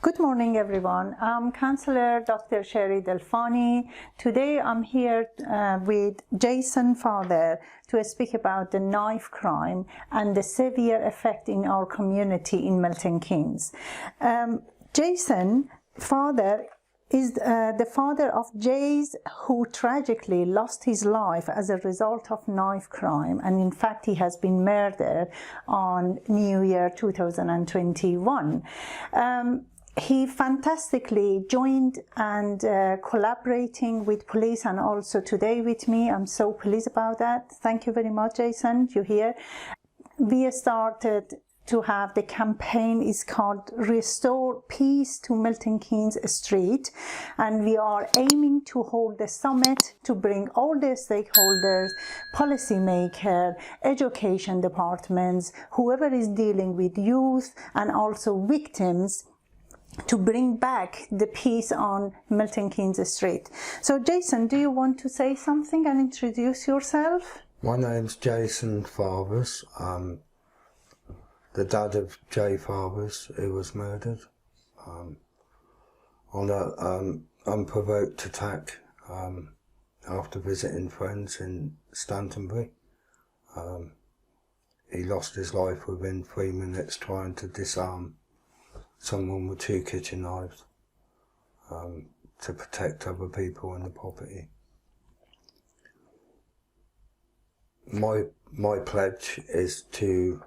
Good morning, everyone. I'm Councillor Dr. Shery Delfani. Today I'm here with Jason father to speak about the knife crime and the severe effect in our community in Milton Keynes. Jason father is the father of Jays, who tragically lost his life as a result of knife crime, and in fact he has been murdered on New Year 2021. He fantastically joined and collaborating with police, and also today with me. I'm so pleased about that. Thank you very much, Jason. You're here. We started to have the campaign is called Restore Peace to Milton Keynes Street, and we are aiming to hold the summit to bring all the stakeholders, policymakers, education departments, whoever is dealing with youth and also victims, to bring back the peace on Milton Keynes Street. So Jason, do you want to say something and introduce yourself? My name's Jason Farbers. The dad of Jay Farbers, who was murdered on an unprovoked attack after visiting friends in Stantonbury. He lost his life within 3 minutes trying to disarm someone with 2 kitchen knives to protect other people in the property. My pledge is to,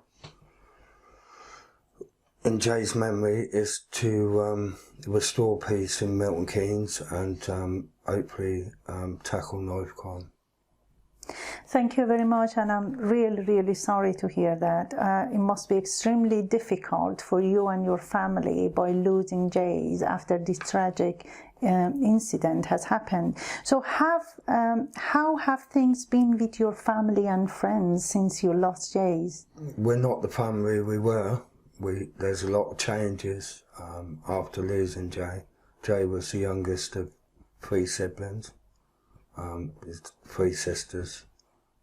in Jay's memory, is to restore peace in Milton Keynes and hopefully tackle knife crime. Thank you very much, and I'm really sorry to hear that. It must be extremely difficult for you and your family by losing Jays after this tragic incident has happened. So how have things been with your family and friends since you lost Jays? We're not the family we were. There's a lot of changes after losing Jay. Jay was the youngest of 3 siblings. His 3 sisters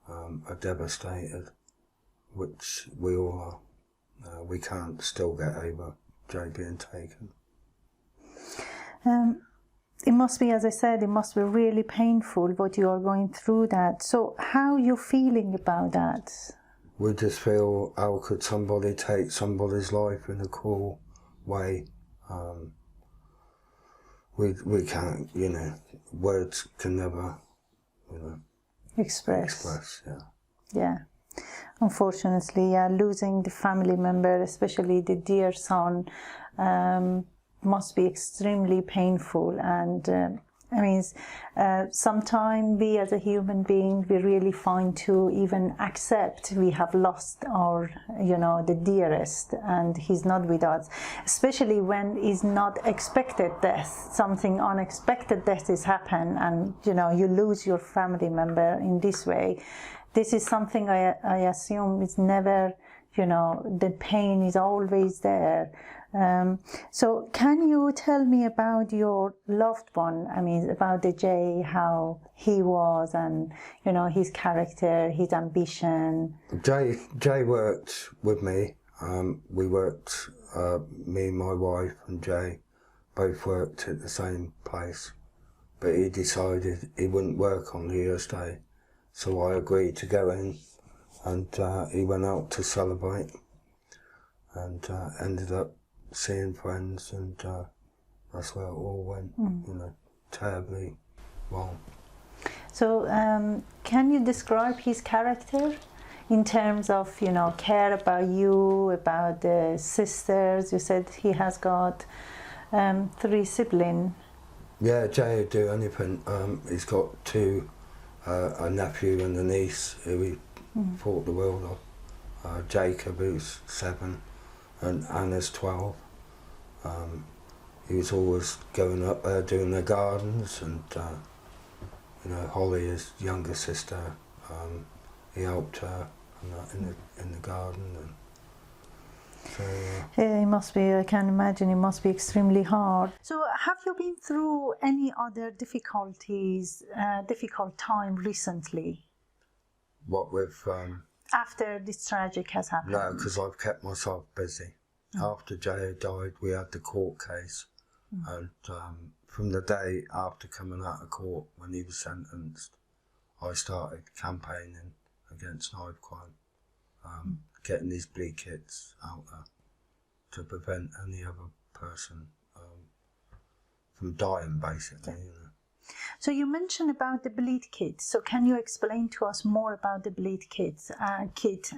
are devastated, which we all are. We can't still get over Jay being taken. It must be, as I said, it must be really painful what you are going through that. So how are you feeling about that? We just feel, how could somebody take somebody's life in a cruel way? We can't, words can never, express. Yeah. Unfortunately, losing the family member, especially the dear son, must be extremely painful. And sometimes we as a human being, we really find to even accept we have lost our, the dearest, and he's not with us, especially when it's not expected death. Something unexpected death has happened, and you lose your family member in this way. This is something I assume is never, the pain is always there. So can you tell me about your loved one? About the Jay, how he was, and his character, his ambition. Jay worked with me. We worked, me and my wife and Jay both worked at the same place, but he decided he wouldn't work on New Year's Day, so I agreed to go in, and he went out to celebrate, and ended up seeing friends, and that's where it all went, terribly wrong. So can you describe his character in terms of, care about you, about the sisters? You said he has got 3 siblings. Yeah, Jay would do anything. He's got 2, a nephew and a niece who he fought the world of. Jacob, who's 7, and Anna's 12. He was always going up there doing their gardens, and Holly, his younger sister, he helped her in the garden. And so, yeah, it must be. I can imagine it must be extremely hard. So, have you been through any other difficulties, difficult time recently? What with? After this tragic has happened? No, because I've kept myself busy. After Jay died, we had the court case, and from the day after coming out of court, when he was sentenced, I started campaigning against knife crime, getting these bleed kits out there to prevent any other person from dying, basically. You know. So you mentioned about the bleed kit. So can you explain to us more about the bleed kit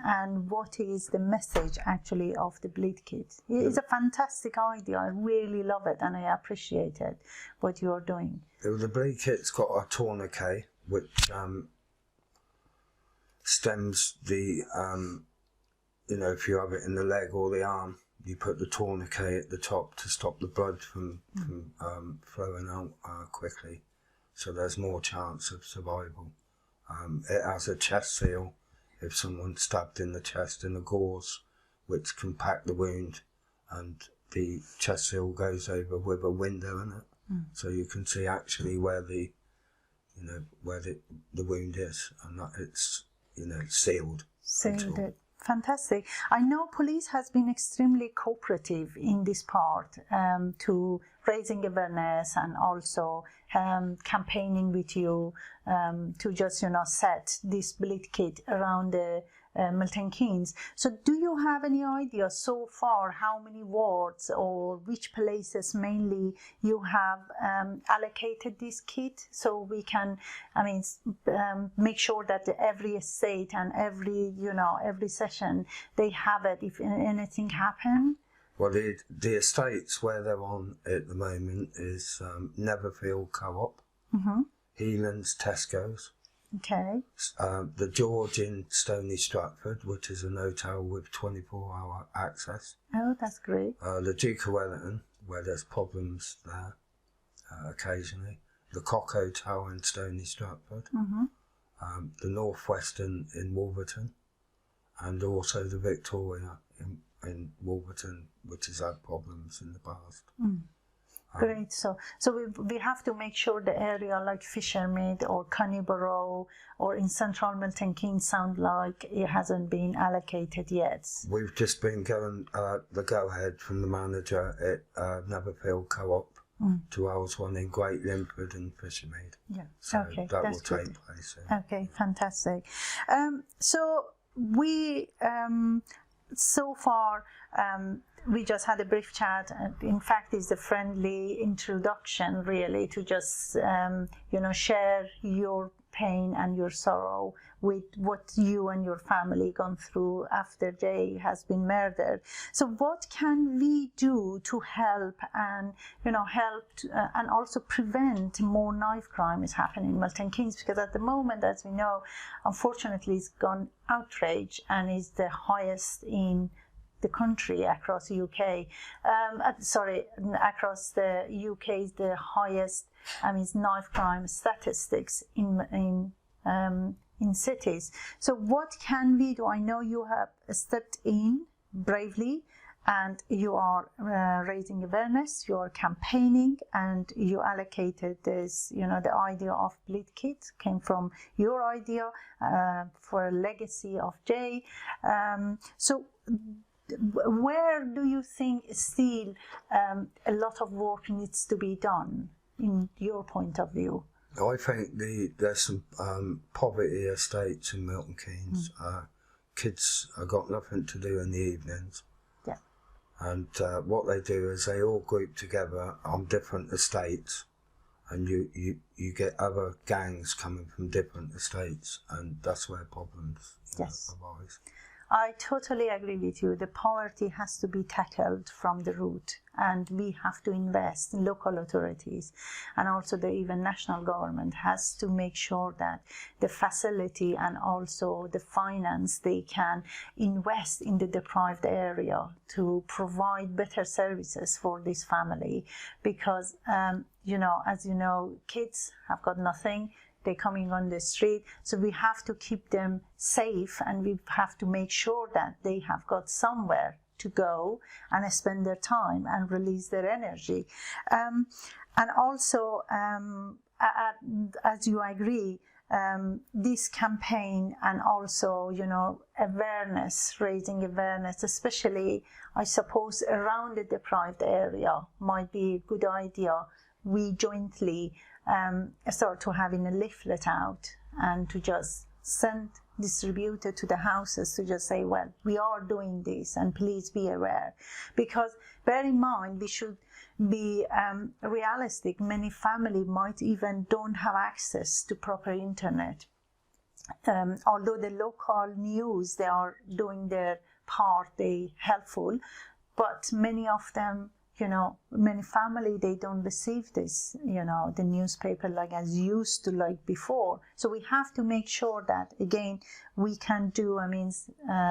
and what is the message actually of the bleed kit? It's a fantastic idea. I really love it and I appreciate it, what you are doing. The bleed kit's got a tourniquet which stems the, if you have it in the leg or the arm, you put the tourniquet at the top to stop the blood from flowing out quickly. So there's more chance of survival. It has a chest seal if someone's stabbed in the chest in a gauze, which can pack the wound, and the chest seal goes over with a window in it, so you can see actually where the wound is, and that it's sealed. Sealed it. Fantastic. I know police has been extremely cooperative in this part to raising awareness and also campaigning with you to just set this bleed kit around the Milton Keynes. So do you have any idea so far how many wards or which places mainly you have allocated this kit, so we can make sure that every estate and every session they have it if anything happen? Well, the estates where they're on at the moment is Netherfield Co-op, Healands, Tesco's. Okay. The George in Stony Stratford, which is an hotel with 24-hour access. Oh, that's great. The Duke of Wellington, where there's problems there occasionally. The Cock Hotel in Stony Stratford. The Northwestern in Wolverton. And also the Victoria in Wolverton, which has had problems in the past. Great. So we have to make sure the area like Fishermead or Connyborough or in central Milton Keynes sound like it hasn't been allocated yet. We've just been given the go-ahead from the manager at Netherfield Co-op to ours one in Great Limford and Fishermead. Yeah. So okay. that That's will good. take place. Yeah. Okay. Fantastic. So we so far. We just had a brief chat, and in fact it's a friendly introduction really to just share your pain and your sorrow with what you and your family gone through after Jay has been murdered. So what can we do to help and and also prevent more knife crime is happening in Milton Keynes? Because at the moment, as we know, unfortunately it's gone outrage and is the highest in the country across the UK. Across the UK is the highest knife crime statistics in cities. So what can we do? I know you have stepped in bravely and you are raising awareness, you are campaigning, and you allocated this, the idea of bleed kit came from your idea for a legacy of Jay. So where do you think still a lot of work needs to be done in your point of view? I think there's some poverty estates in Milton Keynes. Kids have got nothing to do in the evenings. Yeah. And what they do is they all group together on different estates, and you get other gangs coming from different estates, and that's where problems arise. I totally agree with you. The poverty has to be tackled from the root, and we have to invest in local authorities, and also the even national government has to make sure that the facility and also the finance they can invest in the deprived area to provide better services for this family, because as you know, kids have got nothing. They're coming on the street, so we have to keep them safe, and we have to make sure that they have got somewhere to go and spend their time and release their energy. And also, as you agree, this campaign, and also, raising awareness, especially, I suppose, around the deprived area, might be a good idea. We jointly start to having a leaflet out and to just distribute it to the houses, to just say, well, we are doing this and please be aware. Because bear in mind, we should be realistic. Many families might even don't have access to proper internet. Although the local news, they are doing their part, they helpful, but many of them, many family, they don't receive this, the newspaper like as used to like before. So we have to make sure that, again, we can do,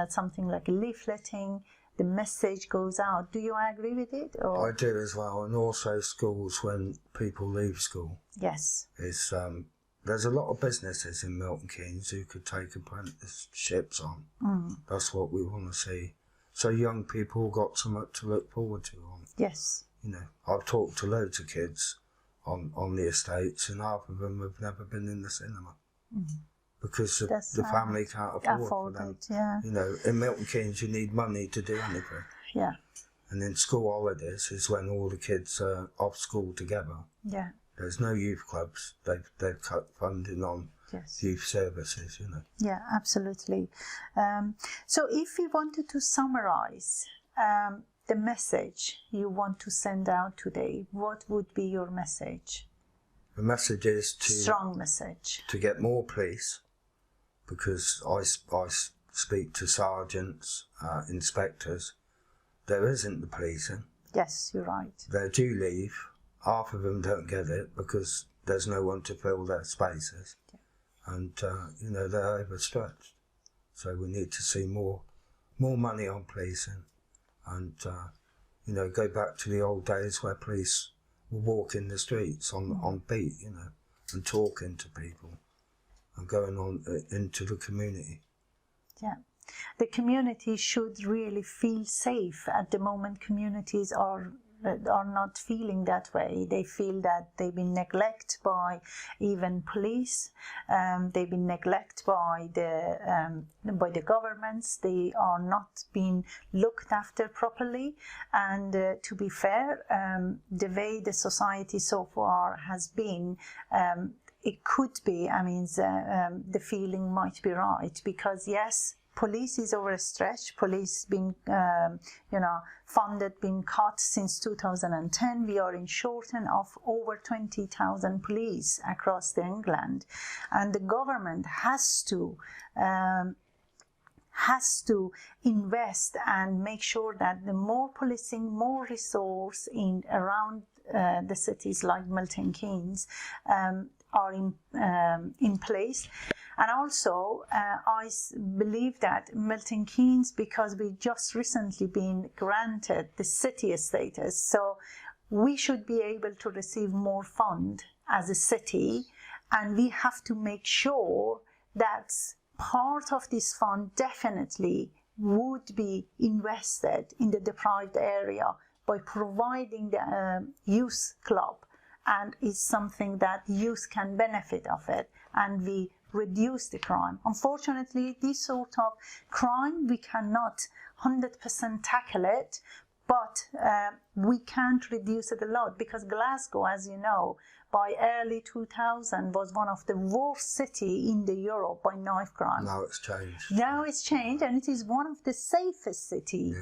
something like leafleting, the message goes out. Do you agree with it? Or? I do as well, and also schools, when people leave school. Yes. It's, there's a lot of businesses in Milton Keynes who could take apprenticeships on. That's what we want to see. So young people got something to look forward to on. Yes. I've talked to loads of kids on the estates, and half of them have never been in the cinema. Because the family can't afford for them. It, yeah. In Milton Keynes you need money to do anything. Yeah. And in school holidays is when all the kids are off school together. Yeah. There's no youth clubs. They've cut funding on youth services, Yeah, absolutely. So if we wanted to summarize the message you want to send out today, what would be your message? The message is strong message. To get more police, because I speak to sergeants, inspectors. There isn't the policing. Yes, you're right. They do leave. Half of them don't get it because there's no one to fill their spaces. Yeah. And, they're overstretched. So we need to see more money on policing and, go back to the old days where police were walking the streets on beat, and talking to people and going on into the community. Yeah. The community should really feel safe. At the moment, communities are not feeling that way. They feel that they've been neglected by even police. They've been neglected by the governments. They are not being looked after properly. And to be fair, the way the society so far has been, it could be. The feeling might be right, because yes, police is overstretched. Police been, funded, been cut since 2010. We are in shorten of over 20,000 police across England, and the government has to invest and make sure that the more policing, more resource around the cities like Milton Keynes are in place. And also, I believe that Milton Keynes, because we just recently been granted the city status, so we should be able to receive more fund as a city, and we have to make sure that part of this fund definitely would be invested in the deprived area by providing the youth club, and is something that youth can benefit of it, and we reduce the crime. Unfortunately, this sort of crime, we cannot 100% tackle it, but we can't reduce it a lot, because Glasgow, as you know, by early 2000 was one of the worst cities in the Europe by knife crime. Now it's changed. Now it's changed, and it is one of the safest cities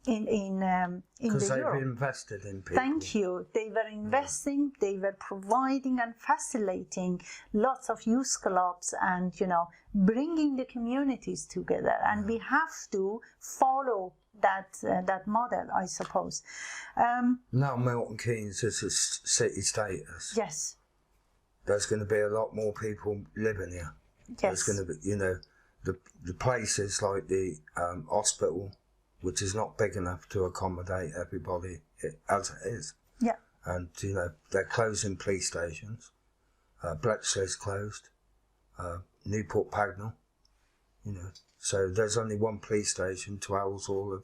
in the Because they've Europe. invested in people. Thank you. They were investing, they were providing and facilitating lots of youth clubs and, bringing the communities together. And we have to follow that model, I suppose. Now Milton Keynes is a city status. Yes. There's going to be a lot more people living here. Yes. There's going to be, the places like the hospital, which is not big enough to accommodate everybody as it is. Yeah. And, they're closing police stations. Bletchley's closed. Newport Pagnell. So there's only one police station to house all of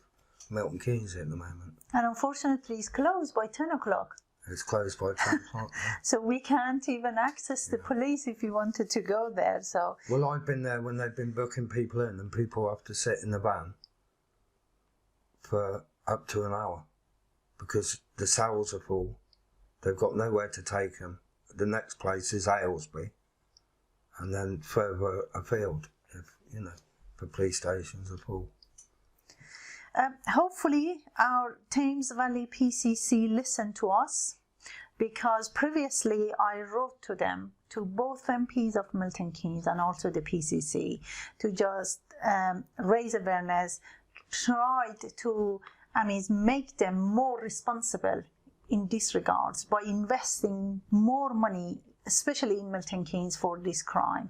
Milton Keynes at the moment. And unfortunately, it's closed by 10 o'clock. It's closed by 10 o'clock. So we can't even access the police if we wanted to go there. So well, I've been there when they've been booking people in, and people have to sit in the van for up to an hour because the cells are full. They've got nowhere to take them. The next place is Aylesbury, and then further afield, if the police stations are full. Hopefully our Thames Valley PCC listened to us, because previously I wrote to them, to both MPs of Milton Keynes and also the PCC, to just raise awareness, tried to make them more responsible in this regards by investing more money, especially in Milton Keynes, for this crime.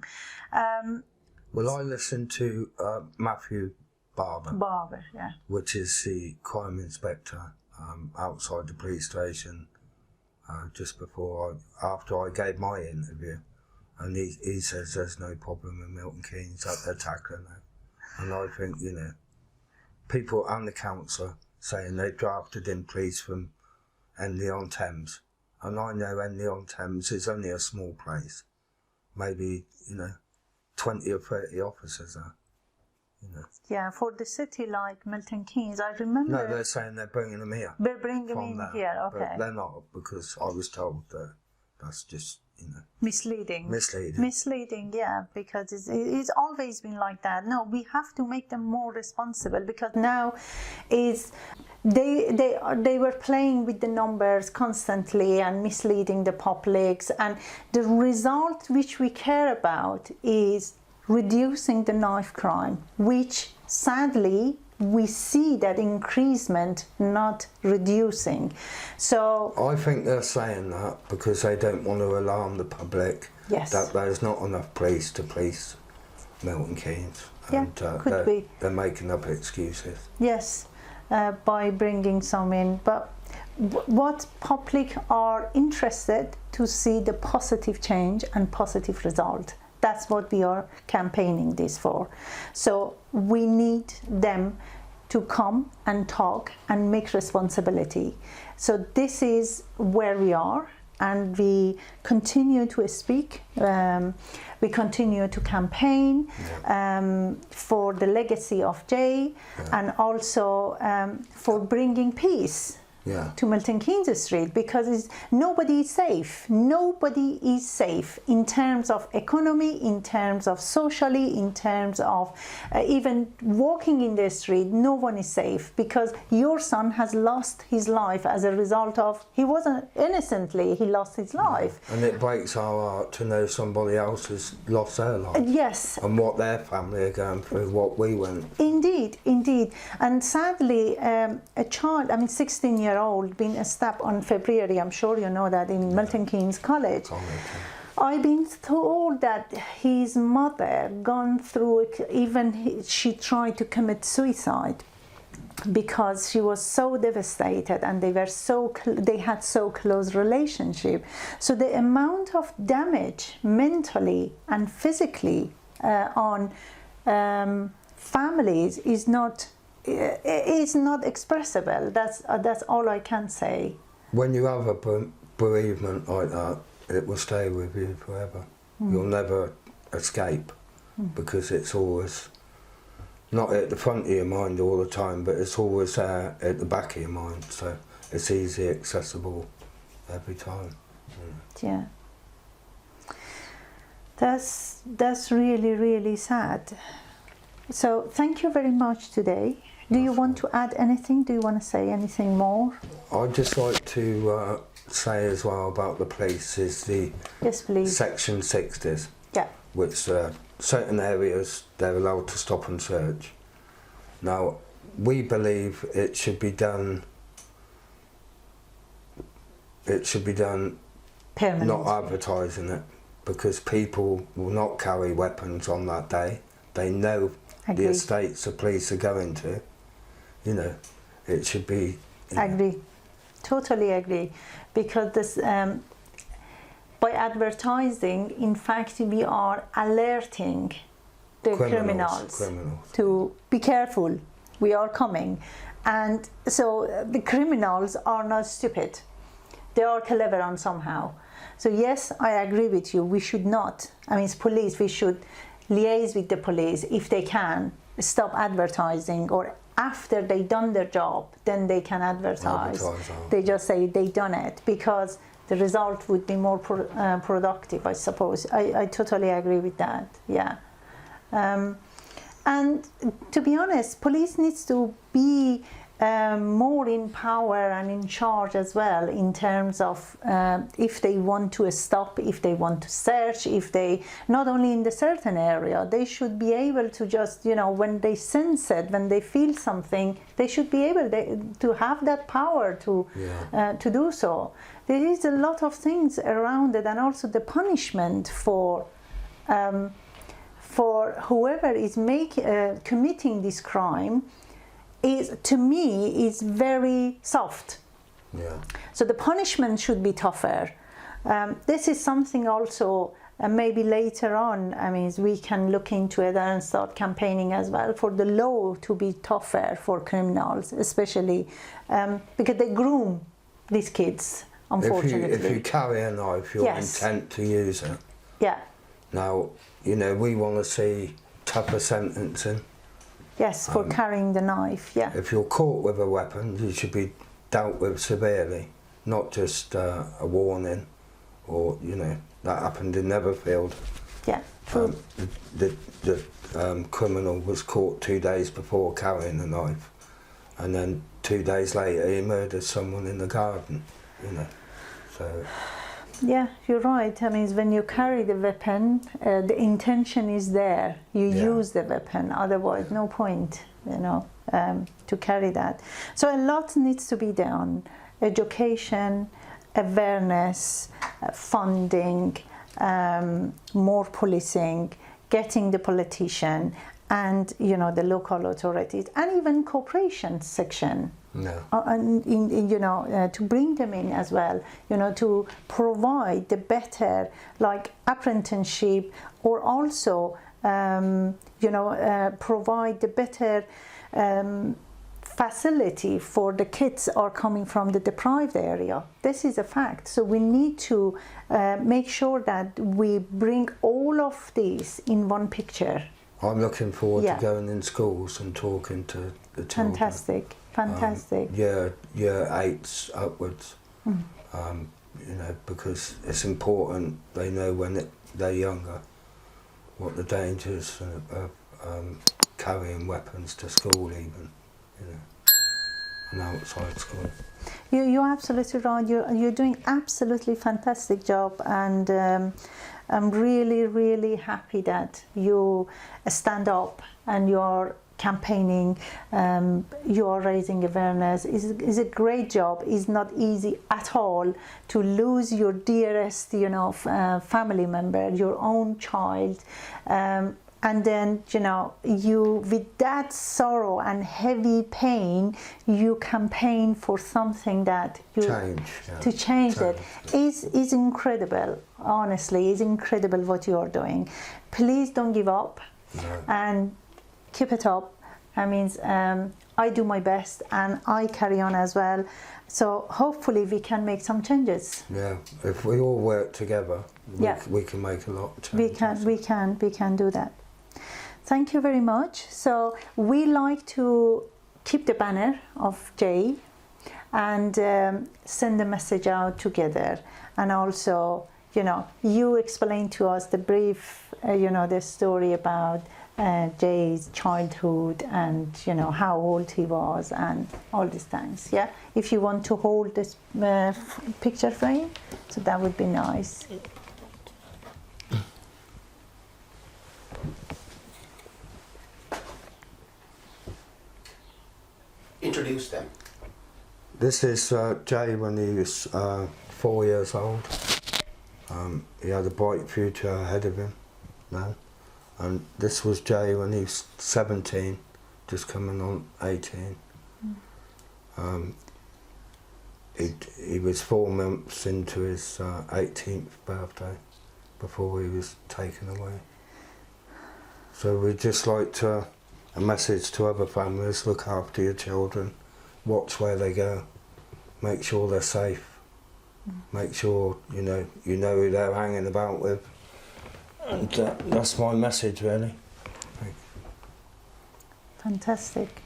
Well, I listened to Matthew Barber, yeah. which is the crime inspector outside the police station just after I gave my interview, and he says there's no problem in Milton Keynes, that they're tackling it. And I think, people and the council saying they drafted in police from Henley-on-Thames, and I know Henley-on-Thames is only a small place, maybe 20 or 30 officers there. Yeah, for the city like Milton Keynes, I remember. No, they're saying they're bringing them here. They're bringing them in there, here, okay. But they're not, because I was told that that's just, misleading. Misleading, yeah, because it's always been like that. No, we have to make them more responsible, because now they were playing with the numbers constantly and misleading the publics, and the result which we care about is reducing the knife crime, which sadly we see that increasement, not reducing. So I think they're saying that because they don't want to alarm the public. Yes. That there's not enough police to police Milton Keynes. Yeah, could be. They're making up excuses. Yes, by bringing some in. But what public are interested to see the positive change and positive result. That's what we are campaigning this for. So we need them to come and talk and make responsibility. So this is where we are, and we continue to speak. We continue to campaign for the legacy of Jay, and also for bringing peace to Milton Keynes Street, because nobody is safe. Nobody is safe in terms of economy, in terms of socially, in terms of even walking in the street. No one is safe, because your son has lost his life as a result of, he wasn't innocently, he lost his life. And it breaks our heart to know somebody else has lost their life. Yes. And what their family are going through, what we went. Indeed, indeed. And sadly, a child, 16-year-old, been stabbed on February, I'm sure you know that, in Milton Keynes College. I've been told that his mother gone through it, she tried to commit suicide because she was so devastated, and they had so close relationship. So the amount of damage mentally and physically on families is not expressible. That's all I can say. When you have a bereavement like that, it will stay with you forever. You'll never escape, because it's always not at the front of your mind all the time, but it's always there at the back of your mind. So it's easy accessible every time. Yeah. That's really, really sad. So thank you very much today. Do you want to add anything? Do you want to say anything more? I'd just like to say as well about the police is the Section 60s, which certain areas they're allowed to stop and search. Now, we believe it should be done permanent, not advertising it, because people will not carry weapons on that day. They know the estates the police are going to. It should be. Agree, totally agree, because this by advertising, in fact, we are alerting the criminals to be careful. We are coming, and so the criminals are not stupid. they are clever on somehow. So yes, I agree with you. We should not, I mean, it's police, we should liaise with the police if they can stop advertising, or after they done their job, then they can advertise. They just say they done it, because the result would be more productive, I suppose. I totally agree with that, yeah. And to be honest, police needs to be more in power and in charge as well, in terms of if they want to stop, if they want to search, if they, not only in the certain area, they should be able to just, you know, when they sense it, when they feel something, they should be able to have that power to do so. There is a lot of things around it, and also the punishment for whoever is committing this crime is, to me, is very soft. Yeah. So the punishment should be tougher. This is something also maybe later on, I mean, we can look into it and start campaigning as well for the law to be tougher for criminals, especially because they groom these kids, unfortunately. If you carry a knife, your intent to use it. Yeah. Now, you know, we want to see tougher sentencing. Yes, for carrying the knife, yeah. If you're caught with a weapon, you should be dealt with severely, not just a warning, or, you know, that happened in Netherfield. Yeah, true. The criminal was caught 2 days before carrying a knife, and then 2 days later he murdered someone in the garden, you know, so... Yeah, you're right. I mean, when you carry the weapon, the intention is there. You use the weapon, otherwise no point, you know, to carry that. So a lot needs to be done. Education, awareness, funding, more policing, getting the politician and, you know, the local authorities, and even cooperation section. No. You know, to bring them in as well, you know, to provide the better, like, apprenticeship, or also, you know, provide the better facility for the kids are coming from the deprived area. This is a fact. So we need to make sure that we bring all of these in one picture. I'm looking forward to going in schools and talking to the children. Fantastic. Fantastic. Year 8s upwards, you know, because it's important they know when they're younger what the dangers of carrying weapons to school, even, you know, and outside school. You're absolutely right. You're doing absolutely fantastic job, and I'm really, really happy that you stand up and you're campaigning, you are raising awareness. Is a great job. It's not easy at all to lose your dearest, you know, family member, your own child, and then, you know, you, with that sorrow and heavy pain, you campaign for something that you to change it is incredible. Honestly, it's incredible what you are doing. Please don't give up. No. And keep it up. I mean, I do my best and I carry on as well. So hopefully we can make some changes. Yeah, if we all work together, we can make a lot of changes. We can do that. Thank you very much. So we like to keep the banner of Jay and send the message out together. And also, you know, you explain to us the brief, you know, the story about Jay's childhood and, you know, how old he was and all these things. Yeah, if you want to hold this picture frame, so that would be nice. Introduce them. This is Jay when he was 4 years old. He had a bright future ahead of him now. And this was Jay when he was 17, just coming on 18. He was 4 months into his 18th birthday before he was taken away. So we'd just like to, a message to other families: look after your children, watch where they go, make sure they're safe, make sure you know who they're hanging about with, and that's my message really. Fantastic.